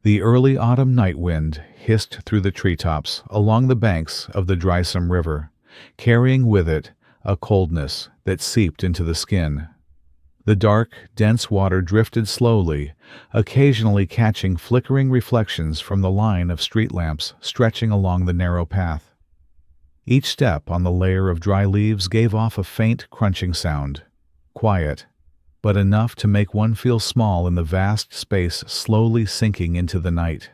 The early autumn night wind hissed through the treetops along the banks of the Dreisam River, carrying with it a coldness that seeped into the skin. The dark, dense water drifted slowly, occasionally catching flickering reflections from the line of street lamps stretching along the narrow path. Each step on the layer of dry leaves gave off a faint crunching sound, quiet, but enough to make one feel small in the vast space slowly sinking into the night.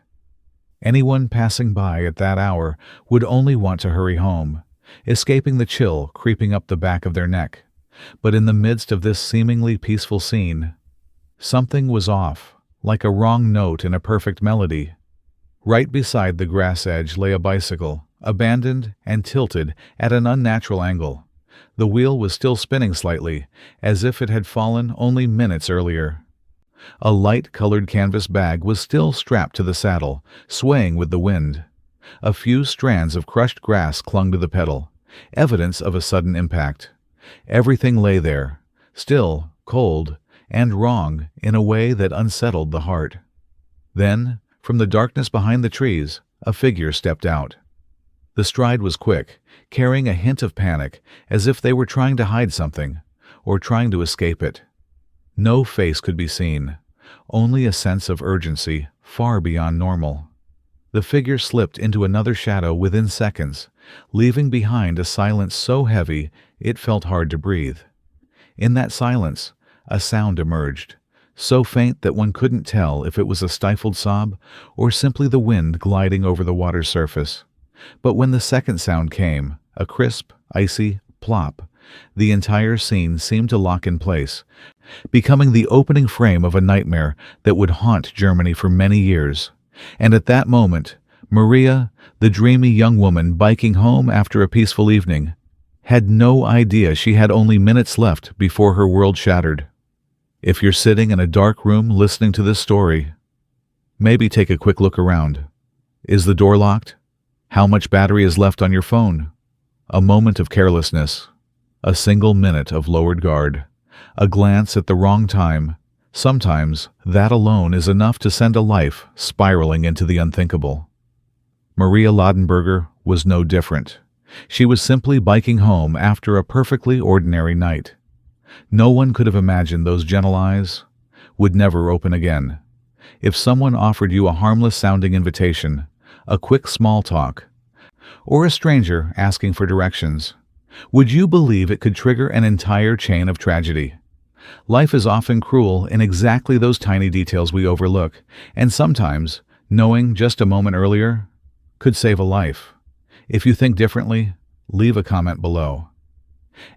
Anyone passing by at that hour would only want to hurry home, escaping the chill creeping up the back of their neck. But in the midst of this seemingly peaceful scene, something was off, like a wrong note in a perfect melody. Right beside the grass edge lay a bicycle, abandoned and tilted at an unnatural angle. The wheel was still spinning slightly, as if it had fallen only minutes earlier. A light-colored canvas bag was still strapped to the saddle, swaying with the wind. A few strands of crushed grass clung to the pedal, evidence of a sudden impact. Everything lay there, still, cold, and wrong in a way that unsettled the heart. Then, from the darkness behind the trees, a figure stepped out. The stride was quick, carrying a hint of panic, as if they were trying to hide something, or trying to escape it. No face could be seen, only a sense of urgency far beyond normal. The figure slipped into another shadow within seconds, leaving behind a silence so heavy it felt hard to breathe. In that silence, a sound emerged, so faint that one couldn't tell if it was a stifled sob or simply the wind gliding over the water's surface. But when the second sound came, a crisp, icy plop, the entire scene seemed to lock in place, becoming the opening frame of a nightmare that would haunt Germany for many years. And at that moment, Maria, the dreamy young woman biking home after a peaceful evening, had no idea she had only minutes left before her world shattered. If you're sitting in a dark room listening to this story, maybe take a quick look around. Is the door locked? How much battery is left on your phone? A moment of carelessness, a single minute of lowered guard, a glance at the wrong time. Sometimes that alone is enough to send a life spiraling into the unthinkable. Maria Ladenburger was no different. She was simply biking home after a perfectly ordinary night. No one could have imagined those gentle eyes would never open again. If someone offered you a harmless-sounding invitation, a quick small talk, or a stranger asking for directions, would you believe it could trigger an entire chain of tragedy? Life is often cruel in exactly those tiny details we overlook, and sometimes, knowing just a moment earlier, could save a life. If you think differently, leave a comment below.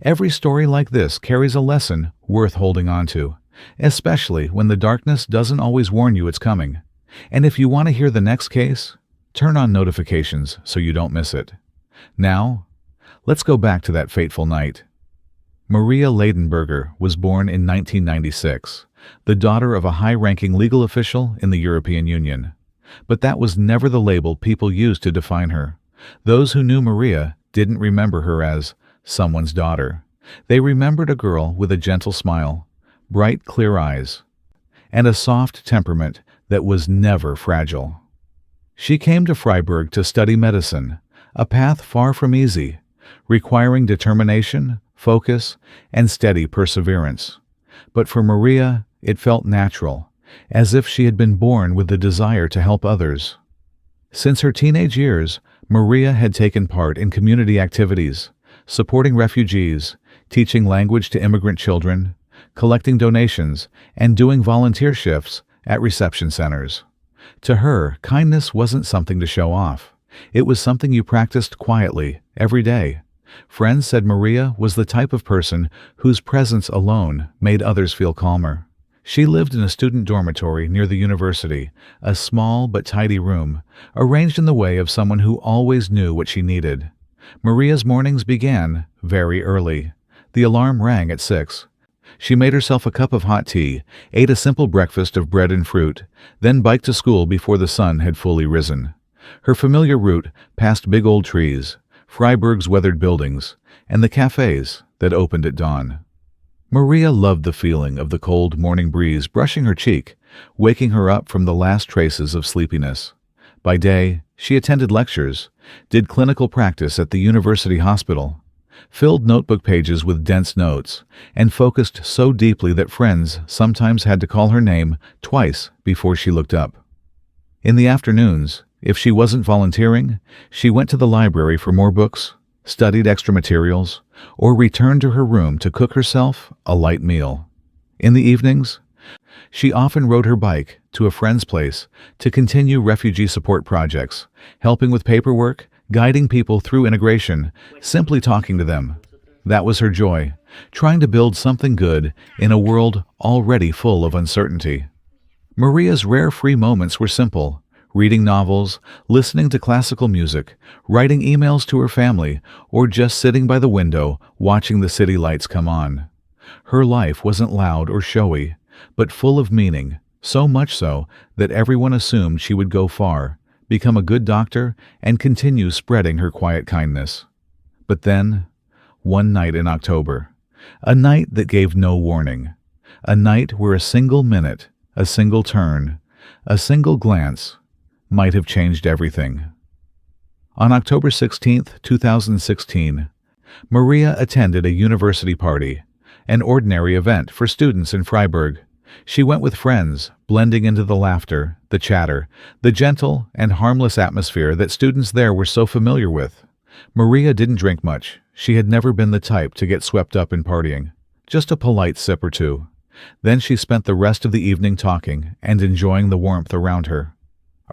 Every story like this carries a lesson worth holding on to, especially when the darkness doesn't always warn you it's coming. And if you want to hear the next case, turn on notifications so you don't miss it. Now, let's go back to that fateful night. Maria Ladenburger was born in 1996, the daughter of a high-ranking legal official in the European Union. But that was never the label people used to define her. Those who knew Maria didn't remember her as someone's daughter. They remembered a girl with a gentle smile, bright, clear eyes, and a soft temperament that was never fragile. She came to Freiburg to study medicine, a path far from easy, requiring determination, focus, and steady perseverance. But for Maria, it felt natural, as if she had been born with the desire to help others. Since her teenage years, Maria had taken part in community activities, supporting refugees, teaching language to immigrant children, collecting donations, and doing volunteer shifts at reception centers. To her, kindness wasn't something to show off. It was something you practiced quietly, every day. Friends said Maria was the type of person whose presence alone made others feel calmer. She lived in a student dormitory near the university, a small but tidy room, arranged in the way of someone who always knew what she needed. Maria's mornings began very early. The alarm rang at 6. She made herself a cup of hot tea, ate a simple breakfast of bread and fruit, then biked to school before the sun had fully risen. Her familiar route passed big old trees, Freiburg's weathered buildings, and the cafes that opened at dawn. Maria loved the feeling of the cold morning breeze brushing her cheek, waking her up from the last traces of sleepiness. By day, she attended lectures, did clinical practice at the university hospital, filled notebook pages with dense notes, and focused so deeply that friends sometimes had to call her name twice before she looked up. In the afternoons, if she wasn't volunteering, she went to the library for more books, studied extra materials, or returned to her room to cook herself a light meal. In the evenings, she often rode her bike to a friend's place to continue refugee support projects, helping with paperwork, guiding people through integration, simply talking to them. That was her joy, trying to build something good in a world already full of uncertainty. Maria's rare free moments were simple: reading novels, listening to classical music, writing emails to her family, or just sitting by the window watching the city lights come on. Her life wasn't loud or showy, but full of meaning, so much so that everyone assumed she would go far, become a good doctor, and continue spreading her quiet kindness. But then, one night in October, a night that gave no warning, a night where a single minute, a single turn, a single glance might have changed everything. On October 16, 2016, Maria attended a university party, an ordinary event for students in Freiburg. She went with friends, blending into the laughter, the chatter, the gentle and harmless atmosphere that students there were so familiar with. Maria didn't drink much. She had never been the type to get swept up in partying, just a polite sip or two. Then she spent the rest of the evening talking and enjoying the warmth around her.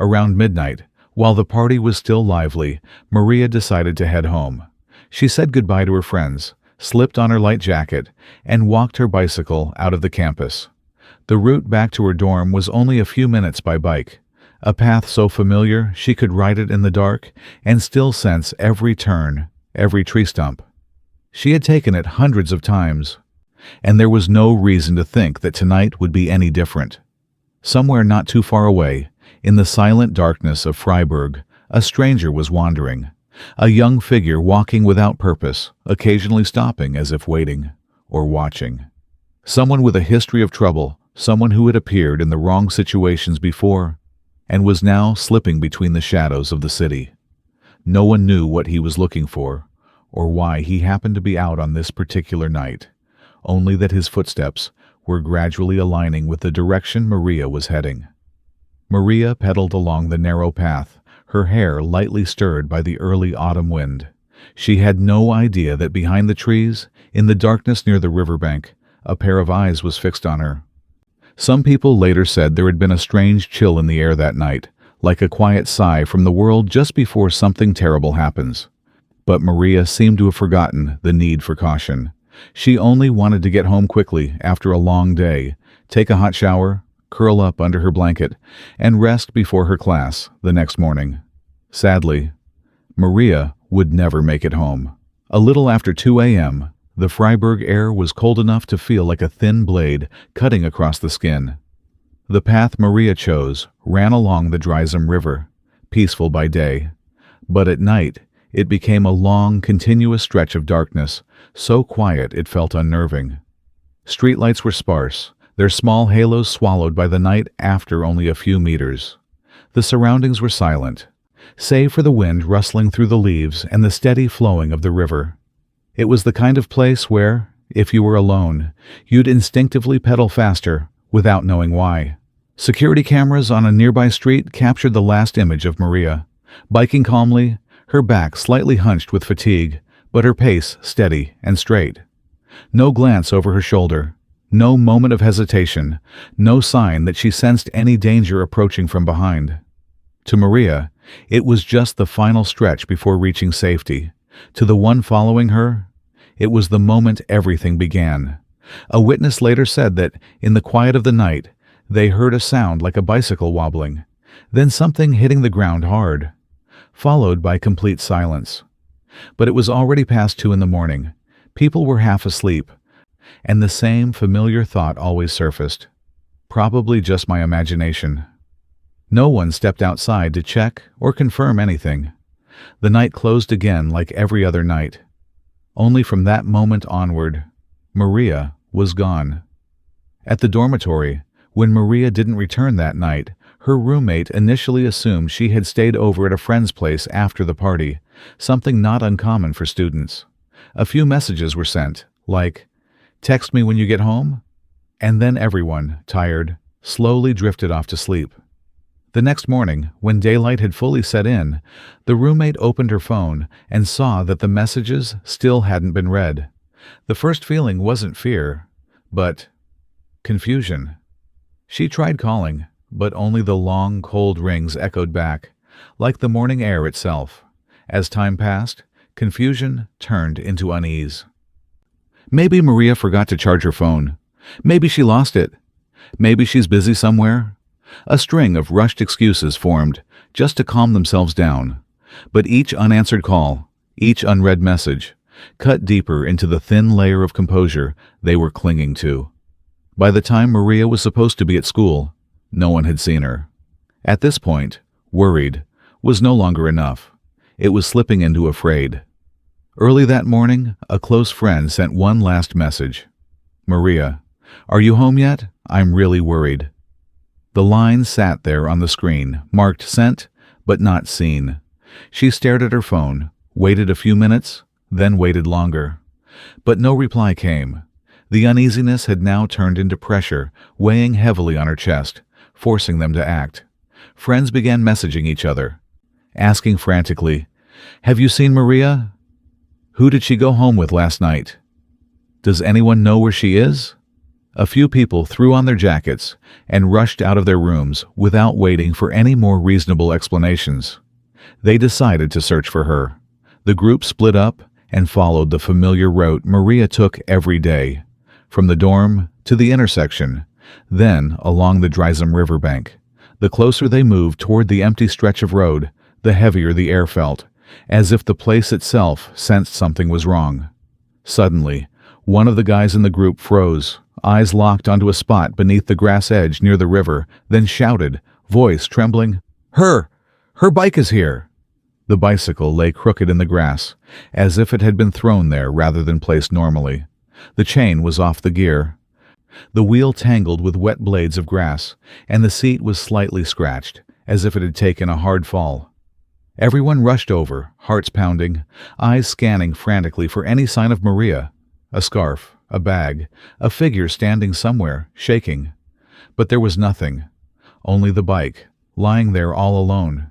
Around midnight, while the party was still lively, Maria decided to head home. She said goodbye to her friends, slipped on her light jacket, and walked her bicycle out of the campus. The route back to her dorm was only a few minutes by bike, a path so familiar she could ride it in the dark and still sense every turn, every tree stump. She had taken it hundreds of times, and there was no reason to think that tonight would be any different. Somewhere not too far away, in the silent darkness of Freiburg, a stranger was wandering, a young figure walking without purpose, occasionally stopping as if waiting or watching. Someone with a history of trouble, someone who had appeared in the wrong situations before and was now slipping between the shadows of the city. No one knew what he was looking for or why he happened to be out on this particular night, only that his footsteps were gradually aligning with the direction Maria was heading. Maria pedaled along the narrow path, her hair lightly stirred by the early autumn wind. She had no idea that behind the trees, in the darkness near the riverbank, a pair of eyes was fixed on her. Some people later said there had been a strange chill in the air that night, like a quiet sigh from the world just before something terrible happens. But Maria seemed to have forgotten the need for caution. She only wanted to get home quickly after a long day, take a hot shower, curl up under her blanket, and rest before her class the next morning. Sadly, Maria would never make it home. A little after 2 a.m., the Freiburg air was cold enough to feel like a thin blade cutting across the skin. The path Maria chose ran along the Dreisam River, peaceful by day, but at night it became a long, continuous stretch of darkness, so quiet it felt unnerving. Streetlights were sparse, their small halos swallowed by the night after only a few meters. The surroundings were silent, save for the wind rustling through the leaves and the steady flowing of the river. It was the kind of place where, if you were alone, you'd instinctively pedal faster without knowing why. Security cameras on a nearby street captured the last image of Maria, biking calmly, her back slightly hunched with fatigue, but her pace steady and straight. No glance over her shoulder, no moment of hesitation, no sign that she sensed any danger approaching from behind. To Maria, it was just the final stretch before reaching safety. To the one following her, it was the moment everything began. A witness later said that, in the quiet of the night, they heard a sound like a bicycle wobbling, then something hitting the ground hard, followed by complete silence. But it was already past 2 a.m. People were half asleep, and the same familiar thought always surfaced. Probably just my imagination. No one stepped outside to check or confirm anything. The night closed again like every other night. Only from that moment onward, Maria was gone. At the dormitory, When Maria didn't return that night, her roommate initially assumed she had stayed over at a friend's place after the party, something not uncommon for students. A few messages were sent, like, "Text me when you get home," and then everyone, tired, slowly drifted off to sleep. The next morning, when daylight had fully set in, the roommate opened her phone and saw that the messages still hadn't been read. The first feeling wasn't fear, but confusion. She tried calling, but only the long, cold rings echoed back, like the morning air itself. As time passed, confusion turned into unease. Maybe Maria forgot to charge her phone. Maybe she lost it. Maybe she's busy somewhere. A string of rushed excuses formed, just to calm themselves down. But each unanswered call, each unread message, cut deeper into the thin layer of composure they were clinging to. By the time Maria was supposed to be at school, no one had seen her. At this point, worried was no longer enough. It was slipping into afraid. Early that morning, a close friend sent one last message. "Maria, are you home yet? I'm really worried." The line sat there on the screen, marked sent, but not seen. She stared at her phone, waited a few minutes, then waited longer. But no reply came. The uneasiness had now turned into pressure, weighing heavily on her chest, forcing them to act. Friends began messaging each other, asking frantically, "Have you seen Maria? Who did she go home with last night? Does anyone know where she is?" A few people threw on their jackets and rushed out of their rooms without waiting for any more reasonable explanations. They decided to search for her. The group split up and followed the familiar route Maria took every day, from the dorm to the intersection, then along the Dreisam River bank. The closer they moved toward the empty stretch of road, the heavier the air felt, as if the place itself sensed something was wrong. Suddenly, one of the guys in the group froze, eyes locked onto a spot beneath the grass edge near the river, then shouted, voice trembling, Her bike is here!" The bicycle lay crooked in the grass, as if it had been thrown there rather than placed normally. The chain was off the gear. The wheel tangled with wet blades of grass, and the seat was slightly scratched, as if it had taken a hard fall. Everyone rushed over, hearts pounding, eyes scanning frantically for any sign of Maria. A scarf, a bag, a figure standing somewhere, shaking. But there was nothing. Only the bike, lying there all alone.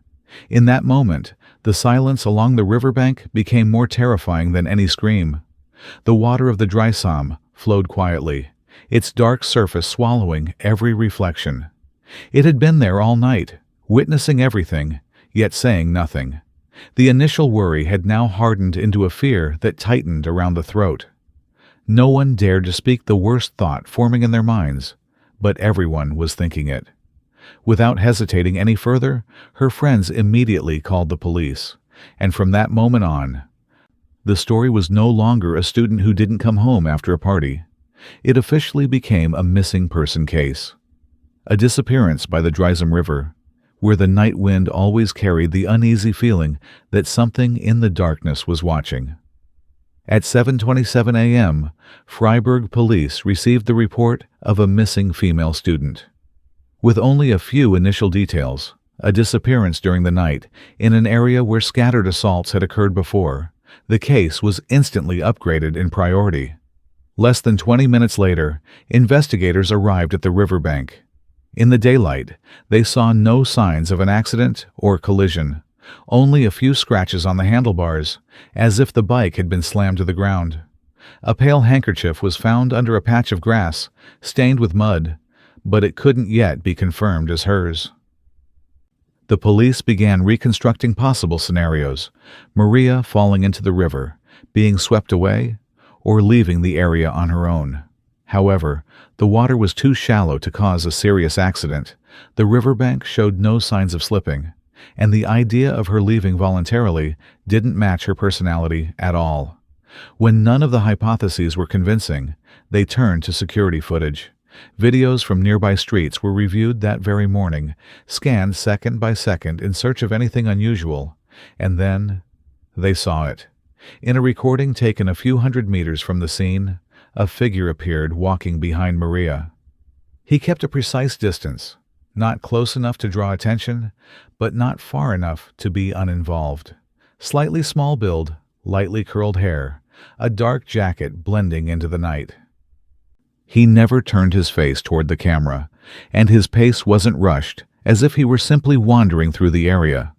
In that moment, the silence along the riverbank became more terrifying than any scream. The water of the Dreisam flowed quietly, its dark surface swallowing every reflection. It had been there all night, witnessing everything, yet saying nothing. The initial worry had now hardened into a fear that tightened around the throat. No one dared to speak the worst thought forming in their minds, but everyone was thinking it. Without hesitating any further, her friends immediately called the police, and from that moment on, the story was no longer a student who didn't come home after a party. It officially became a missing person case. A disappearance by the Dreisam River, where the night wind always carried the uneasy feeling that something in the darkness was watching. At 7:27 a.m., Freiburg police received the report of a missing female student. With only a few initial details, a disappearance during the night in an area where scattered assaults had occurred before, the case was instantly upgraded in priority. Less than 20 minutes later, investigators arrived at the riverbank. In the daylight, they saw no signs of an accident or collision, only a few scratches on the handlebars, as if the bike had been slammed to the ground. A pale handkerchief was found under a patch of grass, stained with mud, but it couldn't yet be confirmed as hers. The police began reconstructing possible scenarios: Maria falling into the river, being swept away, or leaving the area on her own. However, the water was too shallow to cause a serious accident. The riverbank showed no signs of slipping, and the idea of her leaving voluntarily didn't match her personality at all. When none of the hypotheses were convincing, they turned to security footage. Videos from nearby streets were reviewed that very morning, scanned second by second in search of anything unusual, and then they saw it. In a recording taken a few hundred meters from the scene, a figure appeared walking behind Maria. He kept a precise distance, not close enough to draw attention, but not far enough to be uninvolved. Slightly small build, lightly curled hair, a dark jacket blending into the night. He never turned his face toward the camera, and his pace wasn't rushed, as if he were simply wandering through the area.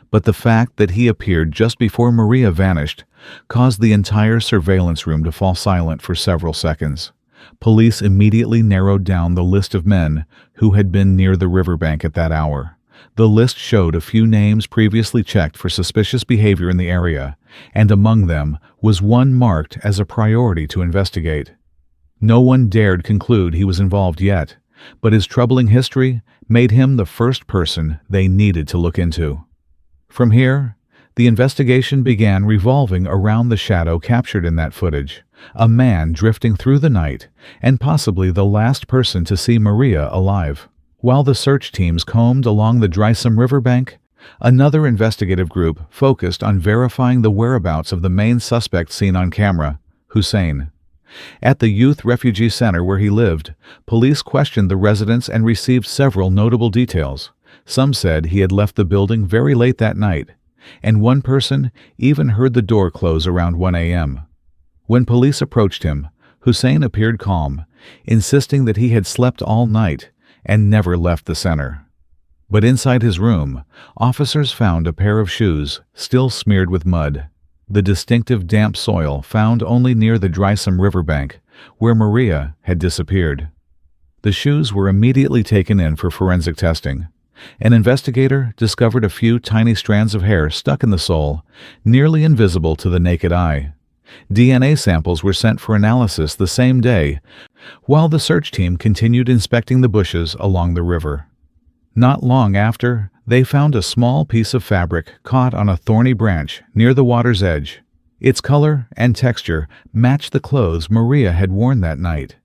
But the fact that he appeared just before Maria vanished caused the entire surveillance room to fall silent for several seconds. Police immediately narrowed down the list of men who had been near the riverbank at that hour. The list showed a few names previously checked for suspicious behavior in the area, and among them was one marked as a priority to investigate. No one dared conclude he was involved yet, but his troubling history made him the first person they needed to look into. From here, the investigation began revolving around the shadow captured in that footage, a man drifting through the night, and possibly the last person to see Maria alive. While the search teams combed along the Dreisam River bank, another investigative group focused on verifying the whereabouts of the main suspect seen on camera, Hussein. At the youth refugee center where he lived, police questioned the residents and received several notable details. Some said he had left the building very late that night, and one person even heard the door close around 1 a.m. When police approached him, Hussein appeared calm, insisting that he had slept all night and never left the center. But inside his room, officers found a pair of shoes still smeared with mud, the distinctive damp soil found only near the Dreisam River bank, where Maria had disappeared. The shoes were immediately taken in for forensic testing. An investigator discovered a few tiny strands of hair stuck in the sole, nearly invisible to the naked eye. DNA samples were sent for analysis the same day, while the search team continued inspecting the bushes along the river. Not long after, they found a small piece of fabric caught on a thorny branch near the water's edge. Its color and texture matched the clothes Maria had worn that night.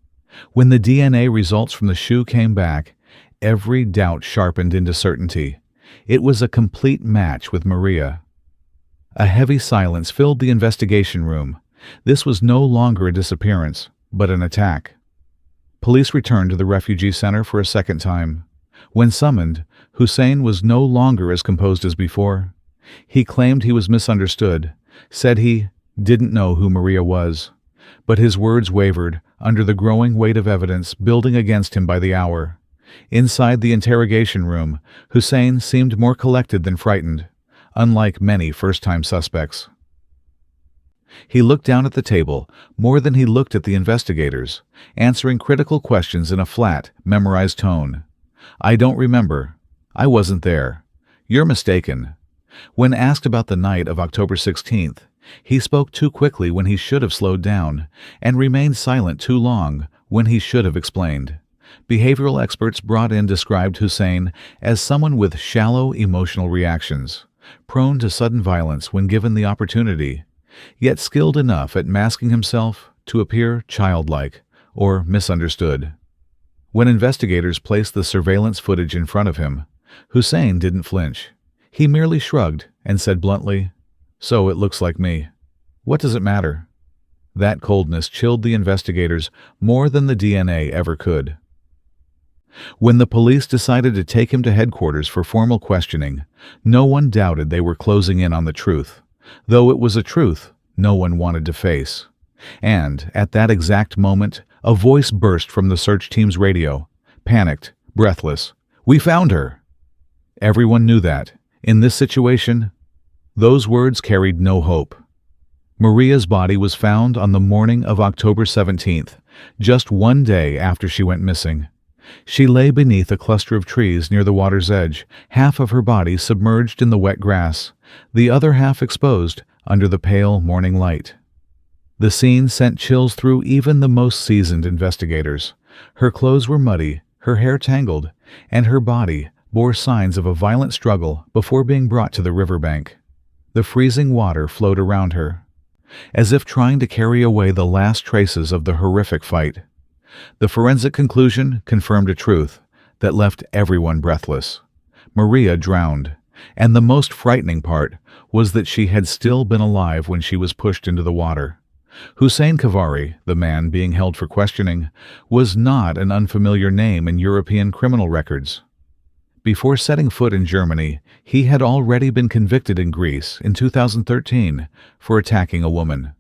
When the DNA results from the shoe came back, every doubt sharpened into certainty. It was a complete match with Maria. A heavy silence filled the investigation room. This was no longer a disappearance, but an attack. Police returned to the refugee center for a second time. When summoned, Hussein was no longer as composed as before. He claimed he was misunderstood, said he didn't know who Maria was. But his words wavered under the growing weight of evidence building against him by the hour. Inside the interrogation room, Hussein seemed more collected than frightened, unlike many first-time suspects. He looked down at the table more than he looked at the investigators, answering critical questions in a flat, memorized tone. "I don't remember. I wasn't there. You're mistaken." When asked about the night of October 16th, he spoke too quickly when he should have slowed down, and remained silent too long when he should have explained. Behavioral experts brought in described Hussein as someone with shallow emotional reactions, prone to sudden violence when given the opportunity, yet skilled enough at masking himself to appear childlike or misunderstood. When investigators placed the surveillance footage in front of him, Hussein didn't flinch. He merely shrugged and said bluntly, "So it looks like me. What does it matter?" That coldness chilled the investigators more than the DNA ever could. When the police decided to take him to headquarters for formal questioning, no one doubted they were closing in on the truth, though it was a truth no one wanted to face. And, at that exact moment, a voice burst from the search team's radio, panicked, breathless. "We found her!" Everyone knew that, in this situation, those words carried no hope. Maria's body was found on the morning of October 17th, just one day after she went missing. She lay beneath a cluster of trees near the water's edge, half of her body submerged in the wet grass, the other half exposed under the pale morning light. The scene sent chills through even the most seasoned investigators. Her clothes were muddy, her hair tangled, and her body bore signs of a violent struggle before being brought to the riverbank. The freezing water flowed around her, as if trying to carry away the last traces of the horrific fight. The forensic conclusion confirmed a truth that left everyone breathless. Maria drowned, and the most frightening part was that she had still been alive when she was pushed into the water. Hussein Kavari, the man being held for questioning, was not an unfamiliar name in European criminal records. Before setting foot in Germany, he had already been convicted in Greece in 2013 for attacking a woman.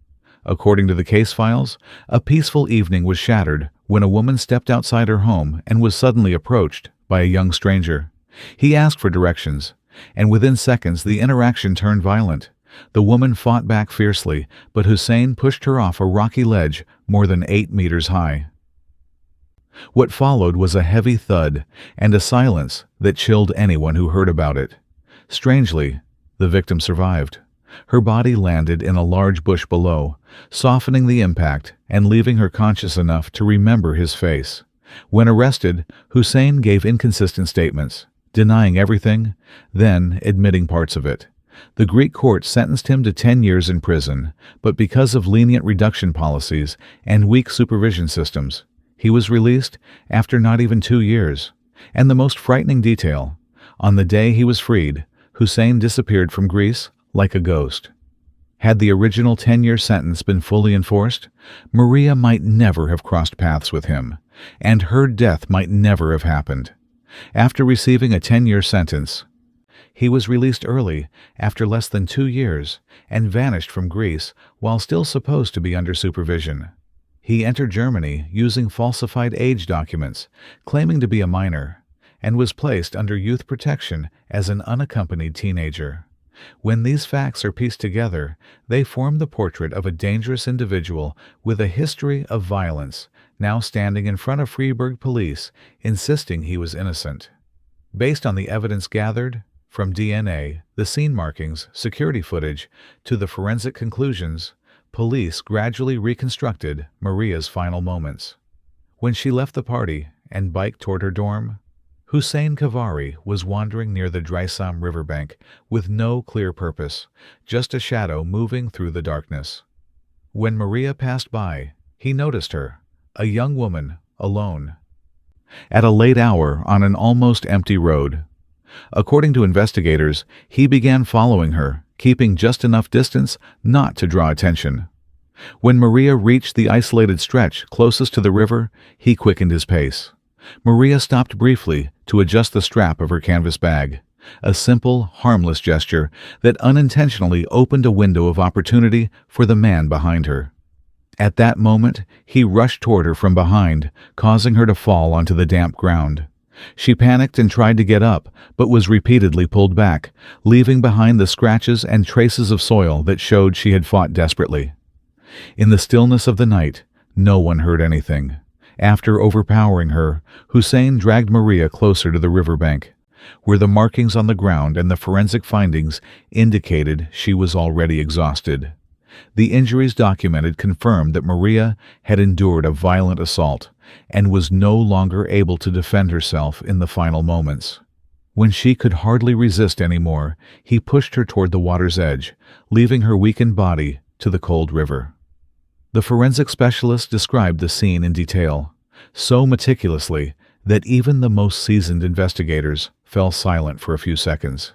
According to the case files, a peaceful evening was shattered when a woman stepped outside her home and was suddenly approached by a young stranger. He asked for directions, and within seconds the interaction turned violent. The woman fought back fiercely, but Hussein pushed her off a rocky ledge more than 8 meters high. What followed was a heavy thud and a silence that chilled anyone who heard about it. Strangely, the victim survived. Her body landed in a large bush below, softening the impact and leaving her conscious enough to remember his face. When arrested, Hussein gave inconsistent statements, denying everything, then admitting parts of it. The Greek court sentenced him to 10 years in prison, but because of lenient reduction policies and weak supervision systems, he was released after not even 2 years. And the most frightening detail, on the day he was freed, Hussein disappeared from Greece like a ghost. Had the original 10-year sentence been fully enforced, Maria might never have crossed paths with him, and her death might never have happened. After receiving a 10-year sentence, he was released early after less than 2 years and vanished from Greece while still supposed to be under supervision. He entered Germany using falsified age documents, claiming to be a minor, and was placed under youth protection as an unaccompanied teenager. When these facts are pieced together, they form the portrait of a dangerous individual with a history of violence, now standing in front of Freiburg police, insisting he was innocent. Based on the evidence gathered, from DNA, the scene markings, security footage, to the forensic conclusions, police gradually reconstructed Maria's final moments. When she left the party and biked toward her dorm, Hussein Kavari was wandering near the Dreisam River bank with no clear purpose, just a shadow moving through the darkness. When Maria passed by, he noticed her, a young woman, alone, at a late hour on an almost empty road. According to investigators, he began following her, keeping just enough distance not to draw attention. When Maria reached the isolated stretch closest to the river, he quickened his pace. Maria stopped briefly to adjust the strap of her canvas bag, a simple, harmless gesture that unintentionally opened a window of opportunity for the man behind her. At that moment, he rushed toward her from behind, causing her to fall onto the damp ground. She panicked and tried to get up, but was repeatedly pulled back, leaving behind the scratches and traces of soil that showed she had fought desperately. In the stillness of the night, no one heard anything. After overpowering her, Hussein dragged Maria closer to the riverbank, where the markings on the ground and the forensic findings indicated she was already exhausted. The injuries documented confirmed that Maria had endured a violent assault and was no longer able to defend herself in the final moments. When she could hardly resist anymore, he pushed her toward the water's edge, leaving her weakened body to the cold river. The forensic specialist described the scene in detail, so meticulously that even the most seasoned investigators fell silent for a few seconds.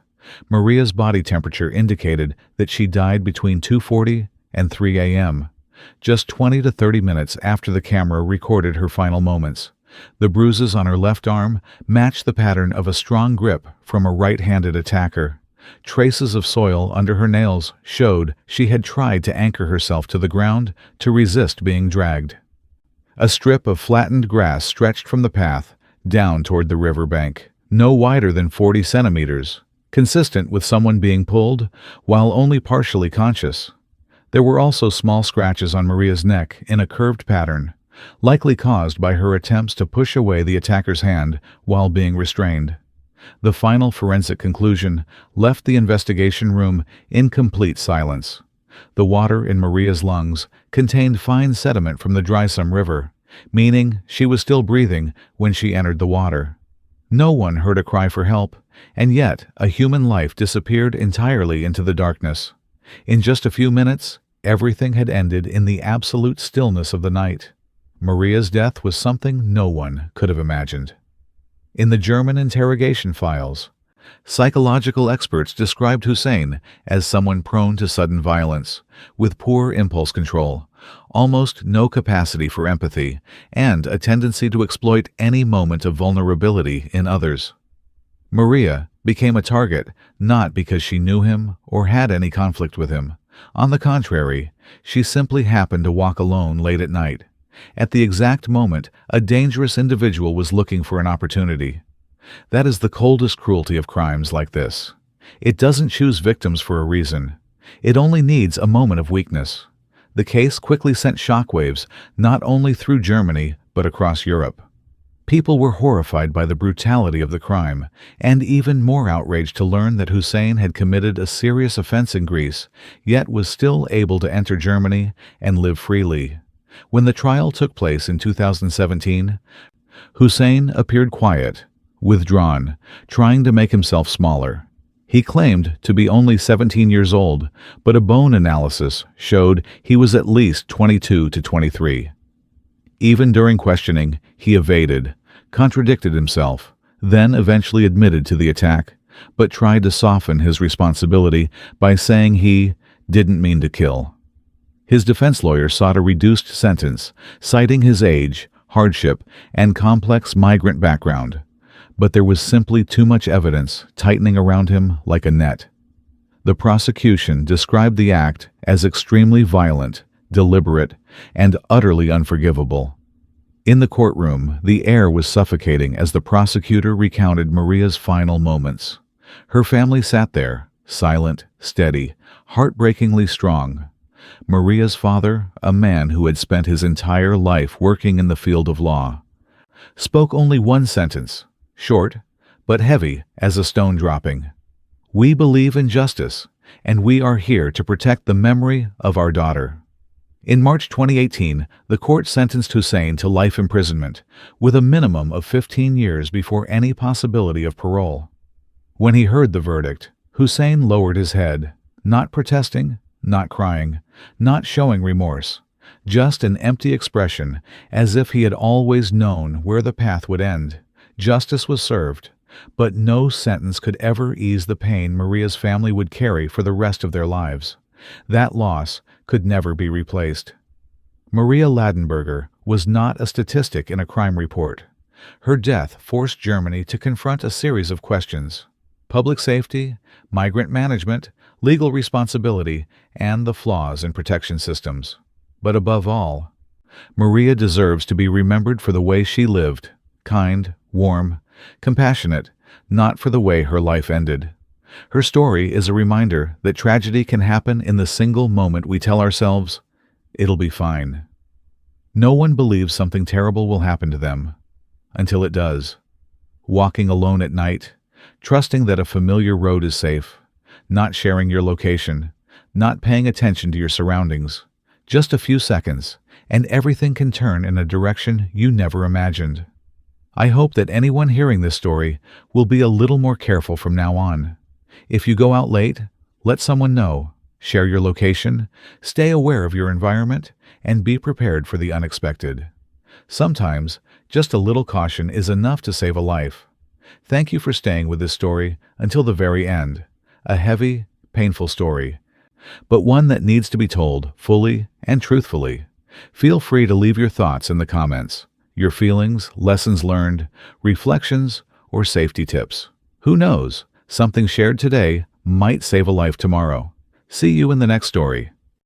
Maria's body temperature indicated that she died between 2:40 and 3 a.m., just 20 to 30 minutes after the camera recorded her final moments. The bruises on her left arm matched the pattern of a strong grip from a right-handed attacker. Traces of soil under her nails showed she had tried to anchor herself to the ground to resist being dragged. A strip of flattened grass stretched from the path down toward the river bank, no wider than 40 centimeters, consistent with someone being pulled while only partially conscious. There were also small scratches on Maria's neck in a curved pattern, likely caused by her attempts to push away the attacker's hand while being restrained. The final forensic conclusion left the investigation room in complete silence. The water in Maria's lungs contained fine sediment from the Dreisam River, meaning she was still breathing when she entered the water. No one heard a cry for help, and yet a human life disappeared entirely into the darkness. In just a few minutes, everything had ended in the absolute stillness of the night. Maria's death was something no one could have imagined. In the German interrogation files, Psychological experts described Hussein as someone prone to sudden violence, with poor impulse control, almost no capacity for empathy, and a tendency to exploit any moment of vulnerability in others. Maria became a target not because she knew him or had any conflict with him. On the contrary, she simply happened to walk alone late at night, at the exact moment a dangerous individual was looking for an opportunity. That is the coldest cruelty of crimes like this. It doesn't choose victims for a reason. It only needs a moment of weakness. The case quickly sent shockwaves not only through Germany but across Europe. People were horrified by the brutality of the crime, and even more outraged to learn that Hussein had committed a serious offense in Greece, yet was still able to enter Germany and live freely. When the trial took place in 2017, Hussein appeared quiet, withdrawn, trying to make himself smaller. He claimed to be only 17 years old, but a bone analysis showed he was at least 22 to 23. Even during questioning, he evaded, contradicted himself, then eventually admitted to the attack, but tried to soften his responsibility by saying he didn't mean to kill. His defense lawyer sought a reduced sentence, citing his age, hardship, and complex migrant background. But there was simply too much evidence tightening around him like a net. The prosecution described the act as extremely violent, deliberate, and utterly unforgivable. In the courtroom, the air was suffocating as the prosecutor recounted Maria's final moments. Her family sat there, silent, steady, heartbreakingly strong. Maria's father, a man who had spent his entire life working in the field of law, spoke only one sentence, short, but heavy as a stone dropping. "We believe in justice, and we are here to protect the memory of our daughter." In March 2018, the court sentenced Hussein to life imprisonment, with a minimum of 15 years before any possibility of parole. When he heard the verdict, Hussein lowered his head, not protesting, not crying, not showing remorse, just an empty expression, as if he had always known where the path would end. Justice was served, but no sentence could ever ease the pain Maria's family would carry for the rest of their lives. That loss could never be replaced. Maria Ladenburger was not a statistic in a crime report. Her death forced Germany to confront a series of questions: public safety, migrant management, legal responsibility, and the flaws in protection systems. But above all, Maria deserves to be remembered for the way she lived, kind, warm, compassionate, not for the way her life ended. Her story is a reminder that tragedy can happen in the single moment we tell ourselves, "It'll be fine." No one believes something terrible will happen to them, until it does. Walking alone at night, trusting that a familiar road is safe, not sharing your location, not paying attention to your surroundings. Just a few seconds, and everything can turn in a direction you never imagined. I hope that anyone hearing this story will be a little more careful from now on. If you go out late, let someone know, share your location, stay aware of your environment, and be prepared for the unexpected. Sometimes, just a little caution is enough to save a life. Thank you for staying with this story until the very end. A heavy, painful story, but one that needs to be told fully and truthfully. Feel free to leave your thoughts in the comments, your feelings, lessons learned, reflections, or safety tips. Who knows, something shared today might save a life tomorrow. See you in the next story.